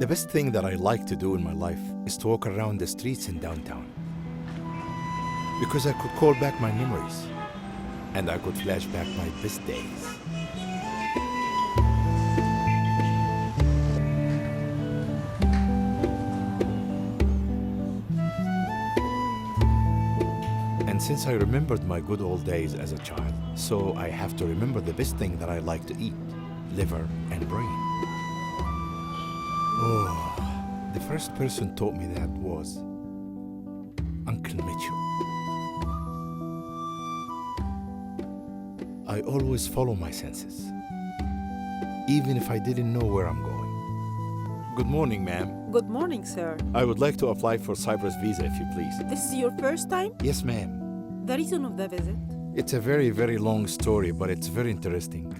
The best thing that I like to do in my life is to walk around the streets in downtown. Because I could call back my memories and I could flash back my best days. And since I remembered my good old days as a child, so I have to remember the best thing that I like to eat, liver and brain. Oh, the first person taught me that was Uncle Mitchell. I always follow my senses, even if I didn't know where I'm going. Good morning, ma'am. Good morning, sir. I would like to apply for Cyprus visa, if you please. This is your first time? Yes, ma'am. The reason of the visit? It's a very, very long story, but it's very interesting.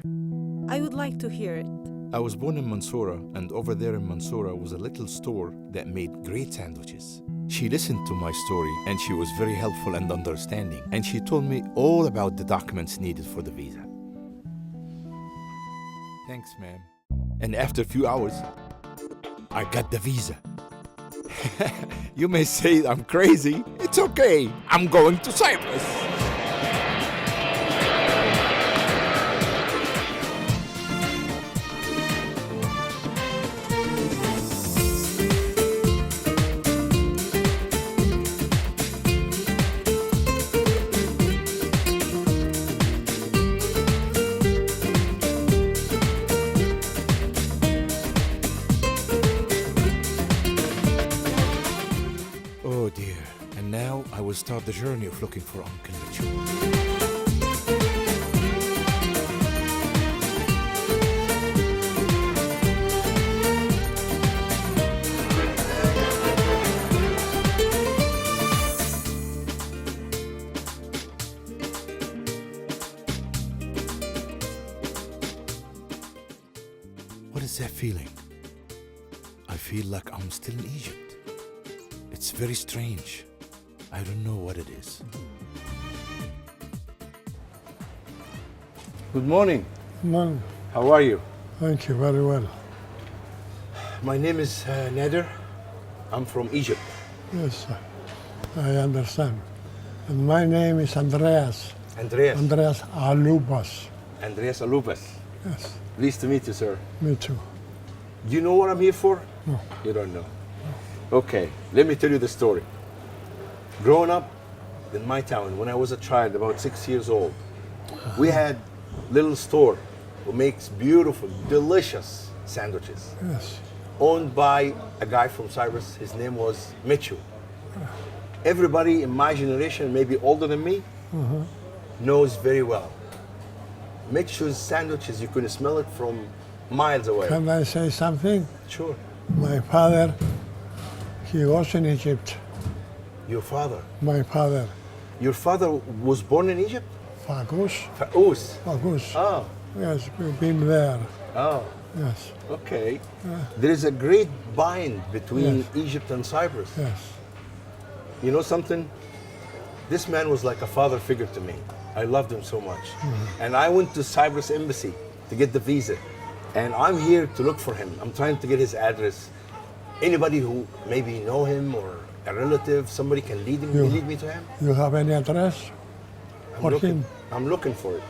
I would like to hear it. I was born in Mansoura, and over there in Mansoura was a little store that made great sandwiches. She listened to my story, and she was very helpful and understanding, and she told me all about the documents needed for the visa. Thanks, ma'am. And after a few hours, I got the visa. You may say I'm crazy. It's okay. I'm going to Cyprus. Oh dear, and now I will start the journey of looking for Uncle Mitchell. What is that feeling? I feel like I'm still in Egypt. It's very strange. I don't know what it is. Good morning. Morning. How are you? Thank you very well. My name is Nader. I'm from Egypt. Yes, I understand. And my name is Andreas. Andreas. Andreas Alubas. Andreas Alubas. Yes, Pleased to meet you, sir. me too. Do you know what I'm here for? No. You don't know. Okay, let me tell you the story. Growing up in my town, when I was a child, about 6 years old, we had little store who makes beautiful, delicious sandwiches, Yes, owned by a guy from Cyprus. His name was Mitchell. Everybody in my generation, maybe older than me, knows very well. Mitchell's sandwiches, you can smell it from miles away. can I say something? Sure. My father, he was in Egypt. Your father. My father, Your father was born in Egypt? Fagus. Fa'us. Fagus. Oh, Yes, we've been there. oh, Yes, okay. There is a great bind between Yes. Egypt and Cyprus. yes. You know something? This man was like a father figure to me. I loved him so much. And I went to Cyprus embassy to get the visa. And I'm here to look for him. I'm trying to get his address. Anybody who maybe know him or a relative, somebody can lead me to him. You have any address for him? I'm looking for it.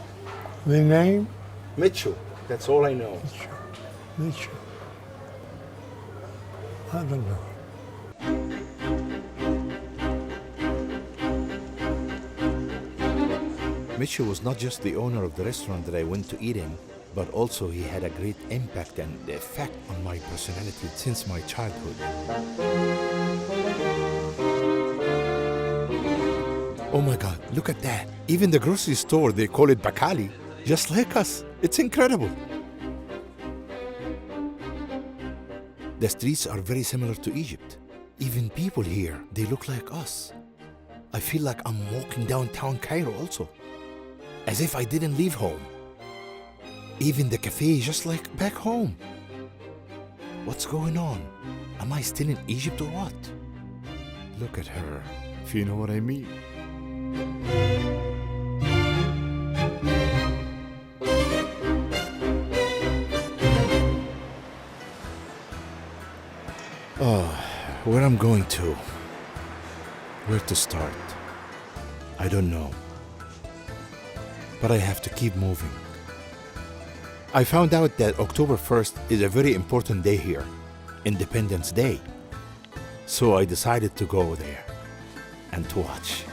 The name? Mitchell. That's all I know. Mitchell. I don't know. Mitchell was not just the owner of the restaurant that I went to eat in, but also he had a great impact and effect on my personality since my childhood. Oh my God, look at that. Even the grocery store, they call it Bakali, just like us. It's incredible. The streets are very similar to Egypt. Even people here, they look like us. I feel like I'm walking downtown Cairo also, as if I didn't leave home. Even the cafe is just like back home. What's going on? Am I still in Egypt or what? Look at her, if you know what I mean. Where I'm going to? Where to start? I don't know. But I have to keep moving. I found out that October 1st is a very important day here, Independence Day. So I decided to go there and to watch.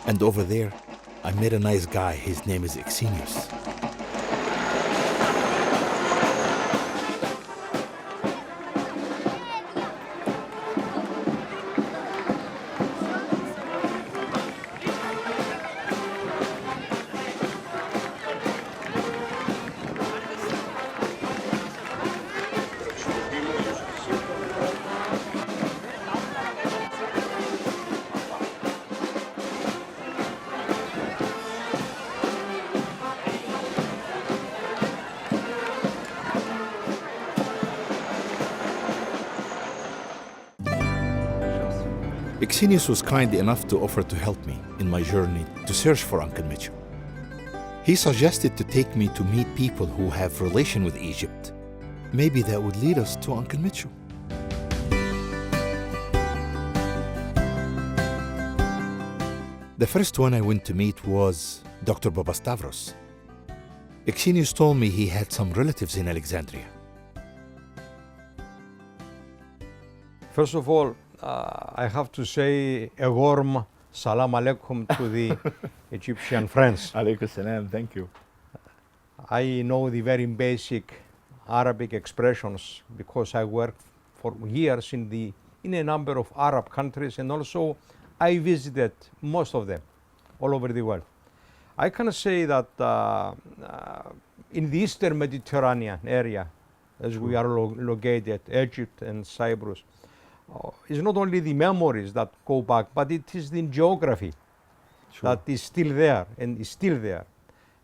And over there, I met a nice guy. His name is Exenius. Exenius was kind enough to offer to help me in my journey to search for Uncle Mitchell. He suggested to take me to meet people who have relation with Egypt. Maybe that would lead us to Uncle Mitchell. The first one I went to meet was Dr. Papastavros. Exenius told me he had some relatives in Alexandria. First of all, I have to say a warm salam alaikum to the Egyptian friends. Alaikum salam, thank you. I know the very basic Arabic expressions because I worked for years in a number of Arab countries, and also I visited most of them all over the world. I can say that in the Eastern Mediterranean area, as we are located, Egypt and Cyprus, it's not only the memories that go back, but it is the geography that is still there and is still there,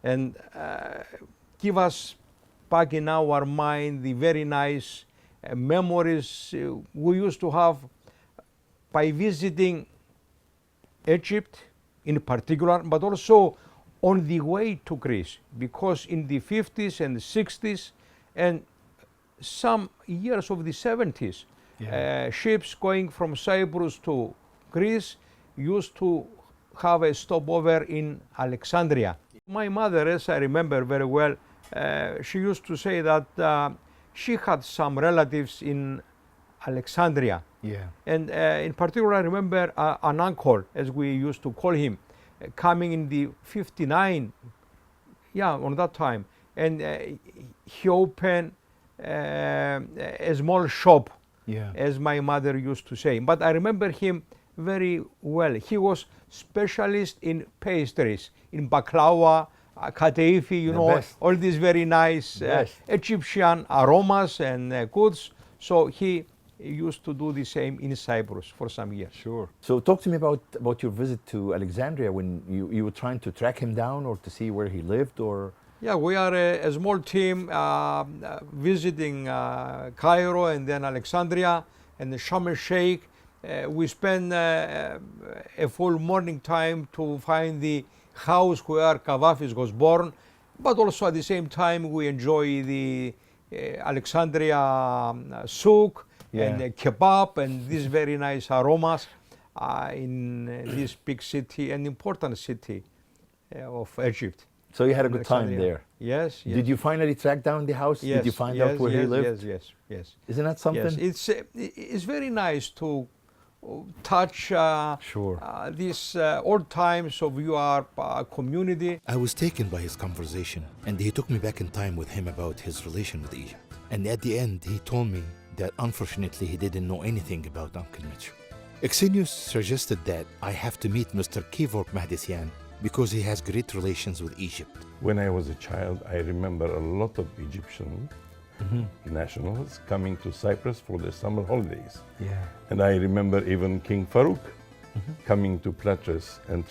and give us back in our mind the very nice memories we used to have by visiting Egypt in particular, but also on the way to Greece, because in the 50s and the 60s and some years of the 70s, ships going from Cyprus to Greece used to have a stopover in Alexandria. My mother, as I remember very well, she used to say that she had some relatives in Alexandria. Yeah. And in particular, I remember an uncle, as we used to call him, coming in the 59, on that time. And he opened a small shop, as my mother used to say. But I remember him very well. He was specialist in pastries, in baklava, kateifi, all these very nice Egyptian aromas and goods. So he used to do the same in Cyprus for some years. Sure. So talk to me about your visit to Alexandria, when you were trying to track him down or to see where he lived, or? Yeah, we are a small team visiting Cairo and then Alexandria and the Sharm el-Sheikh. We spend a full morning time to find the house where Kavafis was born, but also at the same time we enjoy the Alexandria souk and kebab and these very nice aromas in this big city, an important city of Egypt. So you had a good time there? Yes. Did you finally track down the house? Yes, Did you find out where he lived? Yes. Isn't that something? Yes, it's very nice to touch these old times of your community. I was taken by his conversation, and he took me back in time with him about his relation with Egypt. And at the end, he told me that unfortunately he didn't know anything about Uncle Mitchell. Exenius suggested that I have to meet Mr. Kevork Mahdisian because he has great relations with Egypt. When I was a child, I remember a lot of Egyptian nationals coming to Cyprus for the summer holidays. And I remember even King Farouk coming to Platras and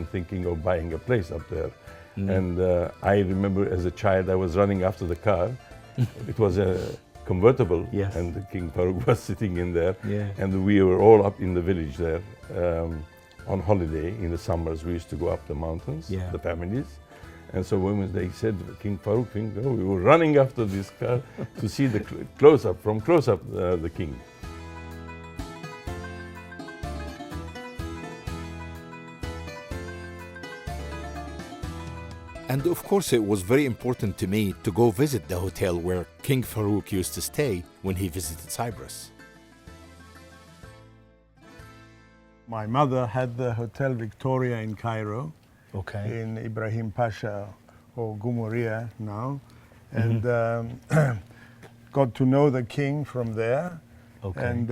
thinking of buying a place up there. And I remember as a child, I was running after the car. It was a convertible, and King Farouk was sitting in there, and we were all up in the village there. on holiday in the summers. We used to go up the mountains, Yeah. the families. And so when they said King Farouk, we were running after this car to see the close-up, from close-up, the king. And of course, it was very important to me to go visit the hotel where King Farouk used to stay when he visited Cyprus. My mother had the Hotel Victoria in Cairo, Okay. in Ibrahim Pasha, or Gumuria now, and got to know the king from there. Okay. And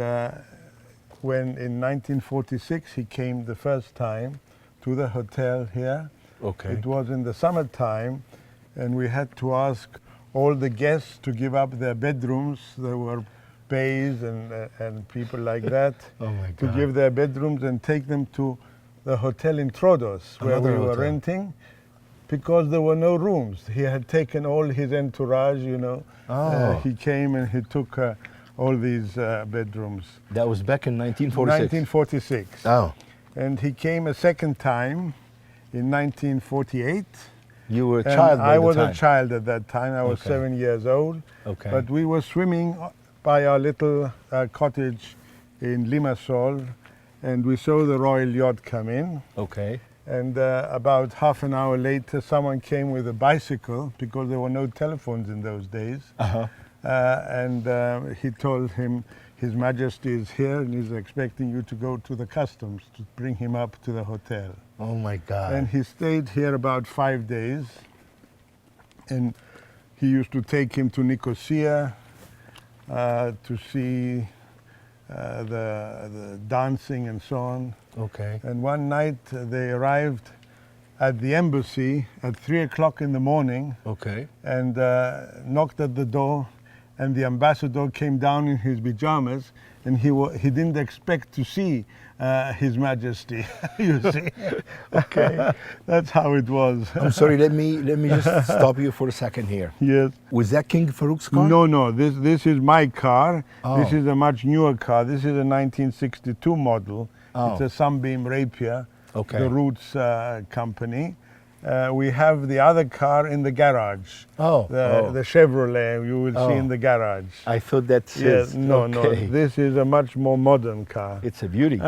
when in 1946 he came the first time to the hotel here, Okay. it was in the summertime, and we had to ask all the guests to give up their bedrooms. There were bays and people like that Oh my to God. give their bedrooms and take them to the hotel in Troodos, where Another we were hotel. renting, because there were no rooms. He had taken all his entourage, you know. Oh. He came and he took all these bedrooms. That was back in 1946. 1946. Oh. And he came a second time in 1948. You were a And child by I the was time. a child at that time. I was Okay. 7 years old. Okay. But we were swimming by our little cottage in Limassol, and we saw the royal yacht come in. Okay. And about half an hour later, someone came with a bicycle, because there were no telephones in those days. Uh-huh. And he told him, His Majesty is here and he's expecting you to go to the customs to bring him up to the hotel. Oh my God. And he stayed here about 5 days. And he used to take him to Nicosia to see the dancing and so on. Okay. And one night they arrived at the embassy at 3 o'clock in the morning Okay. and knocked at the door, and the ambassador came down in his pajamas, and he didn't expect to see His Majesty. You see? Okay. That's how it was. I'm sorry, let me just stop you for a second here. Yes. Was that King Farouk's car? No. This is my car. This Oh. is a much newer car. This is a 1962 model. Oh. It's a Sunbeam Rapier. Okay. The Roots company. We have the other car in the garage. Oh. The Chevrolet you will see Oh. in the garage. I thought that's Yes, his. no. Okay. This is a much more modern car. It's a beauty.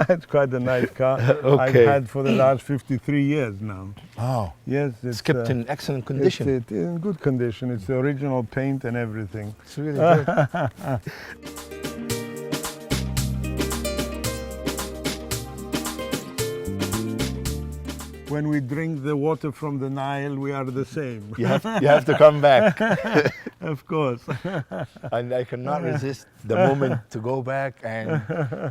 It's quite a nice car. Okay. I've had for the last 53 years now. Oh. Yes, It's kept in excellent condition. It's in good condition. It's the original paint and everything. It's really good. When we drink the water from the Nile, we are the same. You have to come back. Of course. And I cannot resist the moment to go back and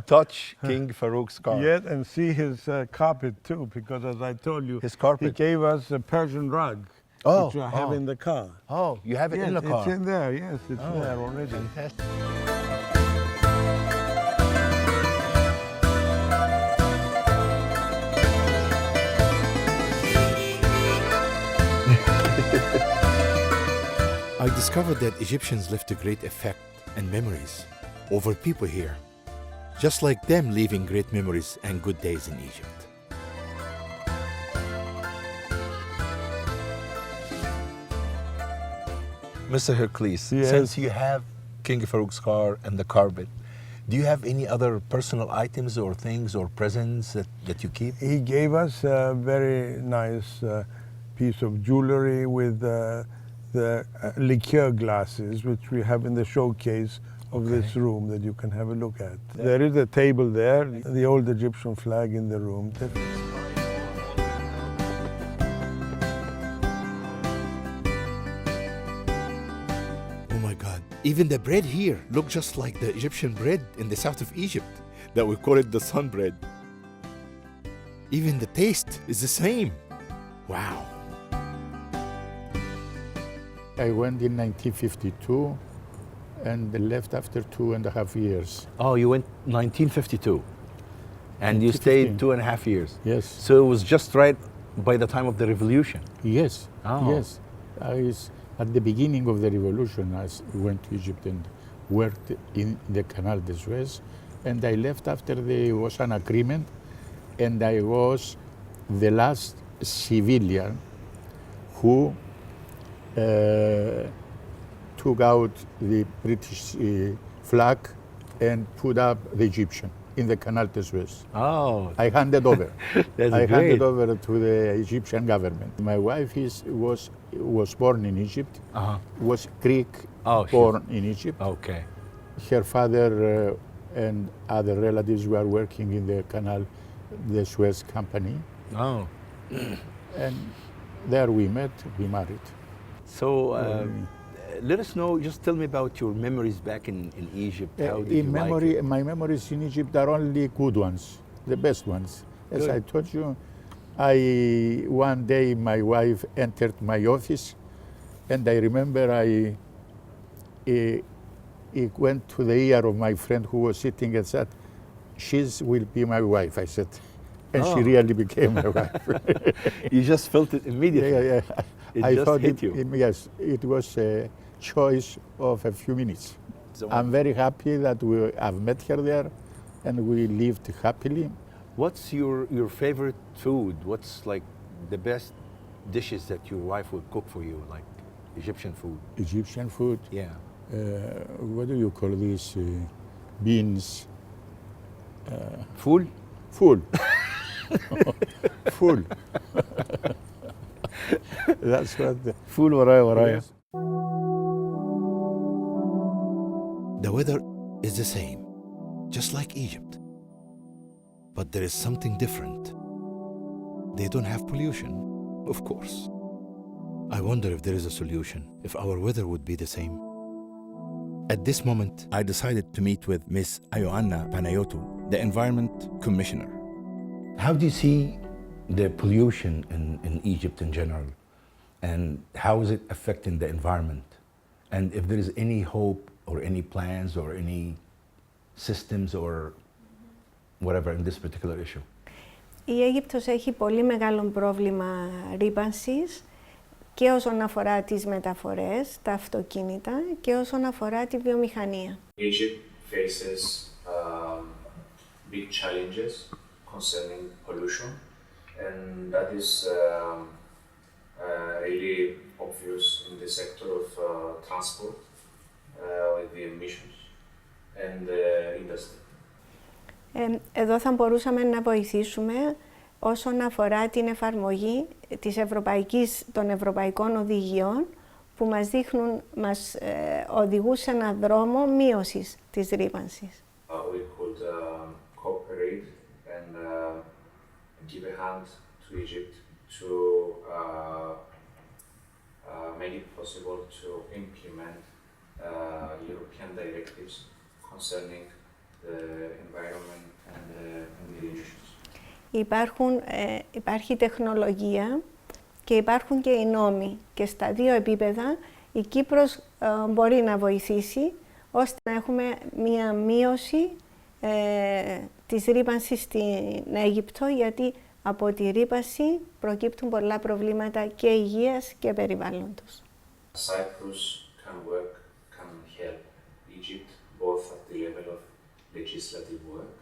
touch King Farouk's car. Yes, and see his carpet too, because as I told you, His he carpet. gave us a Persian rug, Oh, which I have oh. in the car. Oh, you have it Yes, in the car. it's in there. Yes, it's Oh, there already. Fantastic. I discovered that Egyptians left a great effect and memories over people here, just like them leaving great memories and good days in Egypt. Mr. Hercules, Yes. since you have King Farouk's car and the carpet, do you have any other personal items or things or presents that you keep? He gave us a very nice piece of jewelry with the liqueur glasses, which we have in the showcase of this room that you can have a look at. There is a table there, the old Egyptian flag in the room. Oh my God. Even the bread here look just like the Egyptian bread in the south of Egypt that we call it the sun bread. Even the taste is the same. Wow. I went in 1952 and left after 2.5 years. Oh, you went 1952 and you 1950. stayed 2.5 years. Yes. So it was just right by the time of the revolution. Yes. Oh. Yes. At the beginning of the revolution, I went to Egypt and worked in the Canal de Suez, and I left after there was an agreement and I was the last civilian who took out the British flag and put up the Egyptian in the Canal de Suez. Oh, I handed over. that's I great. handed over to the Egyptian government. My wife was born in Egypt, was Greek, Oh, she's- born in Egypt. Okay. Her father and other relatives were working in the Canal de Suez company, Oh, and there we met, we married. so let us know. Just tell me about your memories back in Egypt. How did you In like memory, it? my memories in Egypt are only good ones, the best ones. As Good. I told you, one day my wife entered my office, and I remember I went to the ear of my friend who was sitting and said, "She will be my wife," I said. And she Oh. really became my wife. You just felt it immediately. Yeah. It I just thought hit you. Yes, it was a choice of a few minutes. So I'm very happy that I've met her there, and we lived happily. what's your favorite food? What's like the best dishes that your wife would cook for you, like Egyptian food? Egyptian food, Yeah. what do you call this? Beans, Food? full. Full. That's what the, Food ورايا. Yes. The weather is the same, just like Egypt. But there is something different. They don't have pollution, of course. I wonder if there is a solution, if our weather would be the same. At this moment, I decided to meet with Ms. Ioanna Panayotou, the Environment Commissioner. How do you see the pollution in Egypt in general? And how is it affecting the environment? And if there is any hope or any plans or any systems or whatever in this particular issue? Η Αίγυπτος έχει πολύ μεγάλο πρόβλημα ρύπανσης και όσον αφορά τις μεταφορές, τα αυτοκίνητα και όσον αφορά τη βιομηχανία. Egypt faces big challenges concerning pollution, and that is really obvious in the sector of transport with the emissions and the industry. Εδώ θα μπορούσαμε να βοηθήσουμε όσον αφορά την εφαρμογή των ευρωπαϊκών οδηγιών που μας οδηγούν σε έναν δρόμο μείωσης της ρύπανσης. We could cooperate and give a hand to Egypt to make it possible to implement European directives concerning the environment and the emissions. Υπάρχει τεχνολογία και υπάρχουν και οι νόμοι και στα δύο επίπεδα η Κύπρος μπορεί να βοηθήσει ώστε να έχουμε μία μείωση της ρύπανσης στην Αίγυπτο, γιατί από τη ρύπανση προκύπτουν πολλά προβλήματα και υγείας και περιβάλλοντος. Cyprus can help Egypt both at the level of legislative work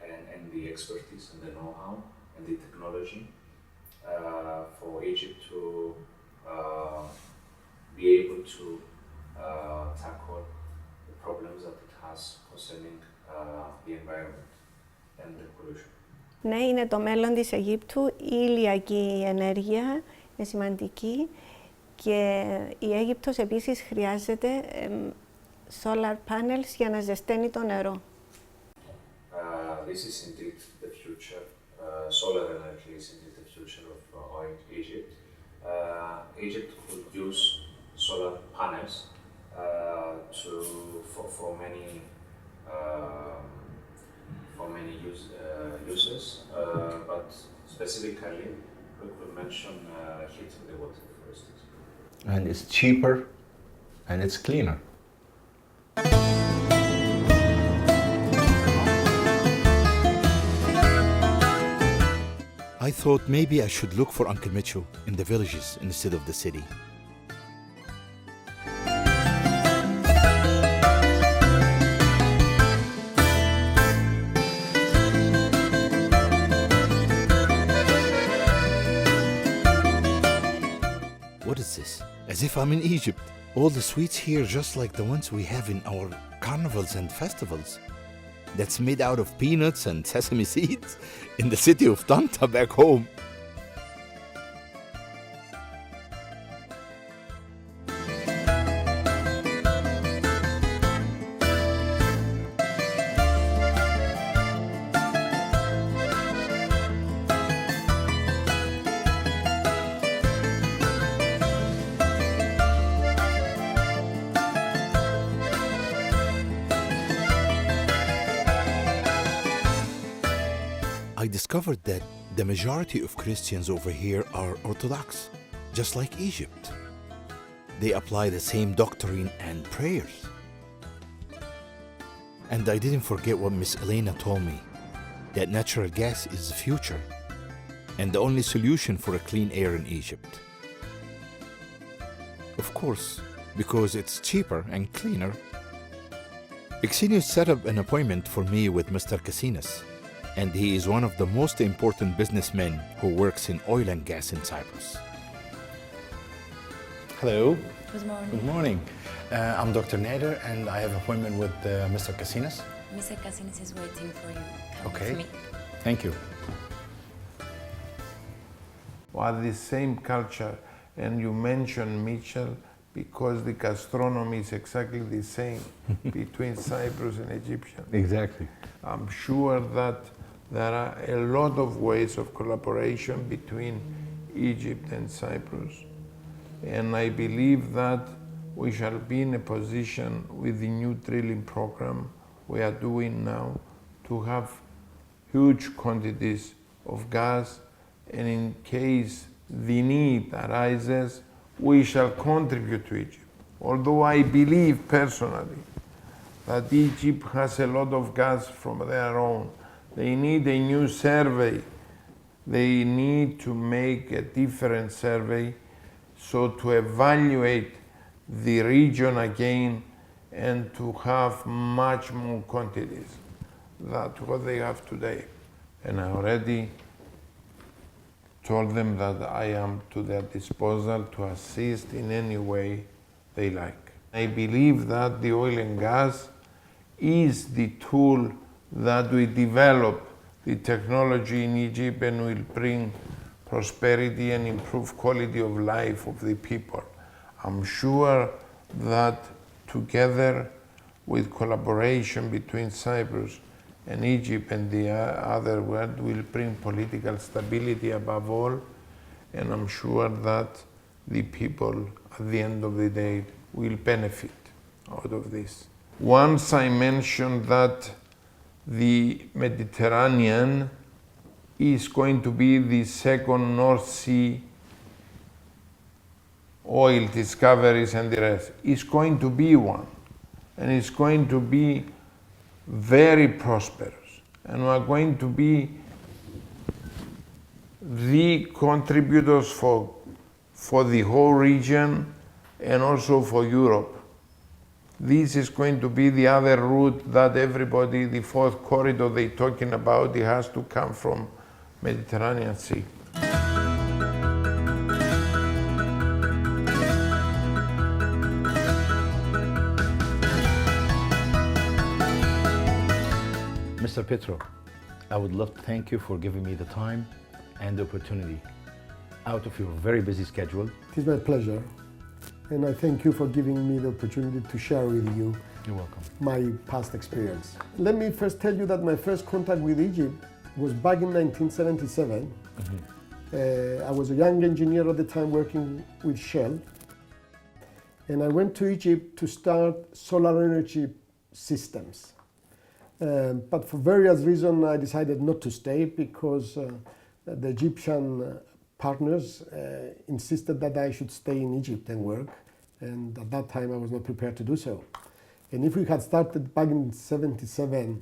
and the expertise and the know-how and the technology for Egypt to be able to tackle the problems that it has concerning the environment and the pollution. Ναι, είναι το μέλλον της Αιγύπτου. Η ηλιακή ενέργεια είναι σημαντική και η Αίγυπτος επίσης χρειάζεται solar panels για να ζεσταίνει το νερό. This is indeed the future. Solar energy is indeed the future of Egypt. Egypt could use solar panels for many uses, but specifically we could mention heating the water, for instance. And it's cheaper and it's cleaner. I thought maybe I should look for Uncle Micho in the villages instead of the city. is this? As if I'm in Egypt. All the sweets here just like the ones we have in our carnivals and festivals. That's made out of peanuts and sesame seeds in the city of Tanta back home. I discovered that the majority of Christians over here are Orthodox, just like Egypt. They apply the same doctrine and prayers. And I didn't forget what Miss Elena told me, that natural gas is the future and the only solution for a clean air in Egypt. Of course, because it's cheaper and cleaner. Exenius set up an appointment for me with Mr. Casinas, and he is one of the most important businessmen who works in oil and gas in Cyprus. Hello. Good morning. Good morning. I'm Dr. Nader, and I have an appointment with Mr. Casinas. Mr. Casinas is waiting for you. Come Okay. with me. Thank you. Are the same culture, and you mentioned Mitchell because the gastronomy is exactly the same between Cyprus and Egyptian. Exactly. I'm sure that there are a lot of ways of collaboration between Egypt and Cyprus, and I believe that we shall be in a position with the new drilling program we are doing now to have huge quantities of gas, and in case the need arises, we shall contribute to Egypt. Although I believe personally that Egypt has a lot of gas from their own, they need a new survey. They need to make a different survey so to evaluate the region again and to have much more quantities than what they have today. And I already told them that I am to their disposal to assist in any way they like. I believe that the oil and gas is the tool that will develop the technology in Egypt and will bring prosperity and improve quality of life of the people. I'm sure that together with collaboration between Cyprus and Egypt and the other world will bring political stability above all, and I'm sure that the people at the end of the day will benefit out of this. Once I mentioned that the Mediterranean is going to be the second North Sea oil discoveries and the rest. It's going to be one, and it's going to be very prosperous, and we are going to be the contributors for the whole region and also for Europe. This is going to be the other route that everybody, the fourth corridor they're talking about, it has to come from Mediterranean Sea. Mr. Petro, I would love to thank you for giving me the time and the opportunity out of your very busy schedule. It is my pleasure, and I thank you for giving me the opportunity to share with you You're welcome. my past experience. Let me first tell you that my first contact with Egypt was back in 1977. I was a young engineer at the time working with Shell, and I went to Egypt to start solar energy systems. But for various reasons, I decided not to stay because the Egyptian partners insisted that I should stay in Egypt and work, and at that time I was not prepared to do so. And if we had started back in '77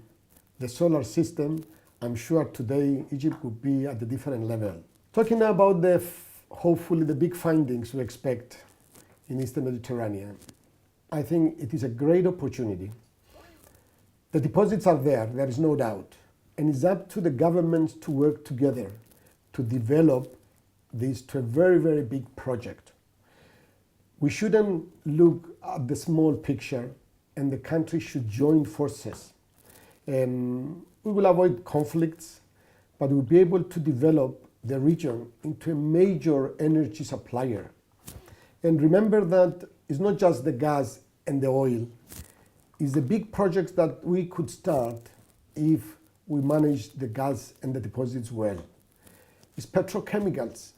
the solar system, I'm sure today Egypt would be at a different level. Talking now about hopefully the big findings we expect in Eastern Mediterranean, I think it is a great opportunity. The deposits are there is no doubt, and it's up to the governments to work together to develop this to a very, very big project. We shouldn't look at the small picture, and the country should join forces. We will avoid conflicts, but we'll be able to develop the region into a major energy supplier. And remember that it's not just the gas and the oil, it's the big projects that we could start if we manage the gas and the deposits well. It's petrochemicals,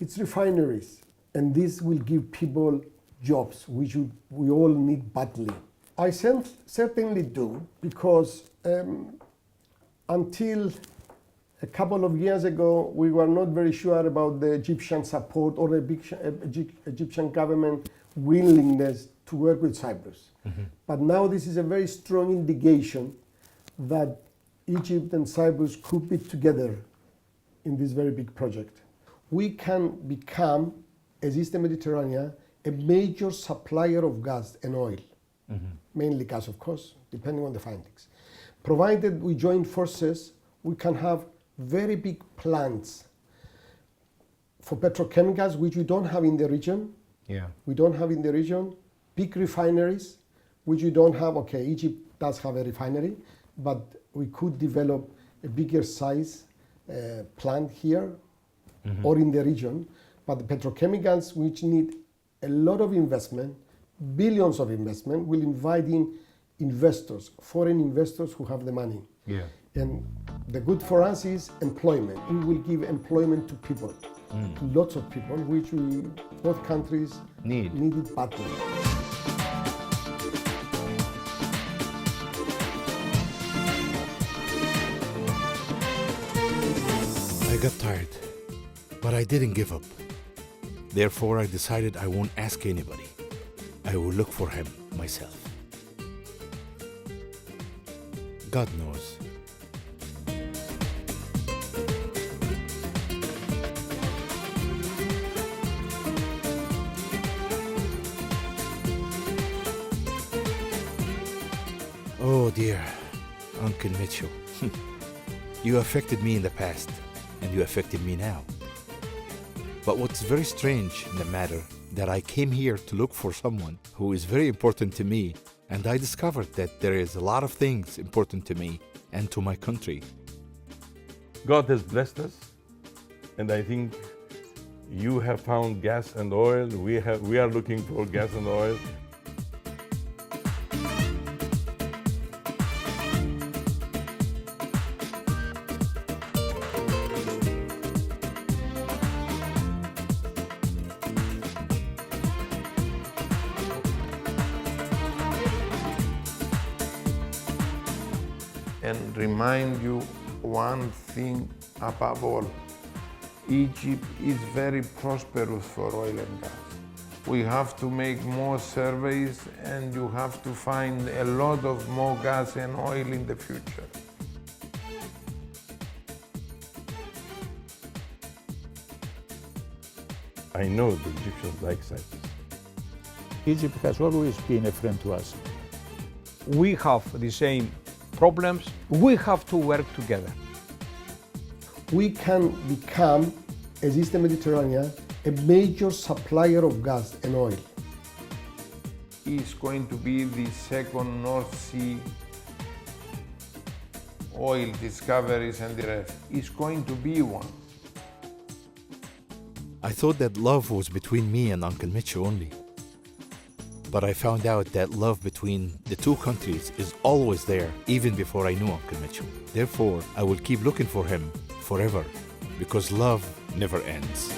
it's refineries, and this will give people jobs, which we all need badly. I certainly do, because until a couple of years ago, we were not very sure about the Egyptian support or the Egyptian government willingness to work with Cyprus. Mm-hmm. But now this is a very strong indication that Egypt and Cyprus could be together in this very big project. We can become, as Eastern Mediterranean, a major supplier of gas and oil, mainly gas, of course, depending on the findings. Provided we join forces, we can have very big plants for petrochemicals, which we don't have in the region. Yeah. We don't have in the region. Big refineries, which we don't have. Okay, Egypt does have a refinery, but we could develop a bigger size plant here or in the region. But the petrochemicals, which need a lot of investment, billions of investment, will invite in investors, foreign investors who have the money. Yeah. And the good for us is employment. We will give employment to people, lots of people, which both countries needed badly. I got tired, but I didn't give up. Therefore, I decided I won't ask anybody. I will look for him myself. God knows. Oh dear, Uncle Mitchell. You affected me in the past, and you affected me now. But what's very strange in the matter, that I came here to look for someone who is very important to me, and I discovered that there is a lot of things important to me and to my country. God has blessed us, and I think you have found gas and oil. We are looking for gas and oil. And remind you one thing above all. Egypt is very prosperous for oil and gas. We have to make more surveys, and you have to find a lot of more gas and oil in the future. I know the Egyptians like Cyprus. Egypt has always been a friend to us. We have the same problems. We have to work together. We can become, as Eastern Mediterranean, a major supplier of gas and oil. It's going to be the second North Sea oil discoveries and the rest. It's going to be one. I thought that love was between me and Uncle Mitchell only. But I found out that love between the two countries is always there, even before I knew Uncle Mitchell. Therefore, I will keep looking for him forever, because love never ends.